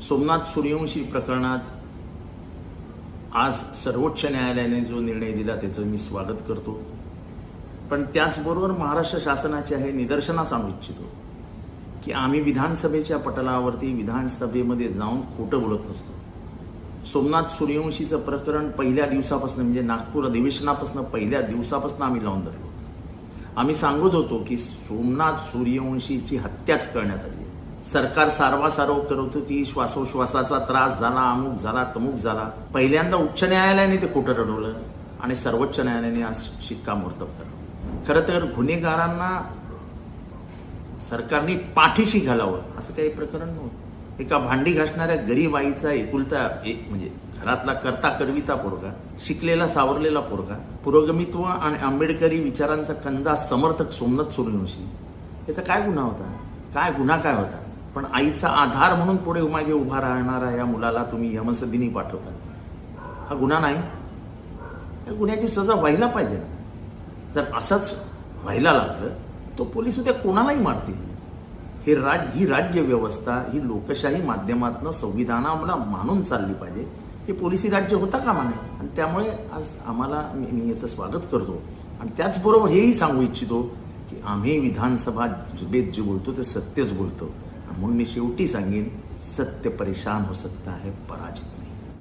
सोमनाथ सूर्यवंशी प्रकरणात आज सर्वोच्च न्यायालयाने जो निर्णय दिला त्याचं मी स्वागत करतो. पण त्याचबरोबर महाराष्ट्र शासनाचे हे निदर्शनास आणू इच्छितो की आम्ही विधानसभेच्या पटलावरती विधानसभेमध्ये जाऊन खोटं बोलत नसतो. सोमनाथ सूर्यवंशीचं प्रकरण पहिल्या दिवसापासून म्हणजे नागपूर अधिवेशनापासून पहिल्या दिवसापासून आम्ही लावून धरलो. आम्ही सांगत होतो की सोमनाथ सूर्यवंशीची हत्याच करण्यात आली आहे. सरकार सारवासारव करत होती, श्वासोश्वासाचा त्रास झाला, अमुक झाला, तमुक झाला. पहिल्यांदा उच्च न्यायालयाने ते खोटं रडवलं आणि सर्वोच्च न्यायालयाने आज शिक्कामोर्तब करावं. खरं तर गुन्हेगारांना सरकारने पाठीशी घालावं असं काही प्रकरण नव्हतं. एका भांडी घासणाऱ्या गरीब आईचा एकुलता एक म्हणजे घरातला करता करविता पोरगा, शिकलेला सावरलेला पोरगा, पुरोगमित्व आणि आंबेडकरी विचारांचा कंदा समर्थक सोमनाथ सूर्यवंशी याचा काय गुन्हा होता? काय होता? पण आईचा आधार म्हणून पुढे मागे उभा राहणारा या मुलाला तुम्ही यमसदनी पाठवता. हा गुन्हा नाही. या गुन्ह्याची सजा व्हायला पाहिजे ना. जर असंच व्हायला लागलं तो पोलीस उद्या कोणालाही मारतील. ही राज्य व्यवस्था ही लोकशाही माध्यमातून संविधानाला मानून चालली पाहिजे. हे पोलिसी राज्य होता कामा नये. आणि त्यामुळे आज आम्हाला मी याचं स्वागत करतो. आणि त्याचबरोबर हेही सांगू इच्छितो की आम्ही विधानसभा सभेत जे बोलतो ते सत्यच बोलतो. म्हणून मी शेवटी सांगेन, सत्य परेशान हो सकता है, पराजित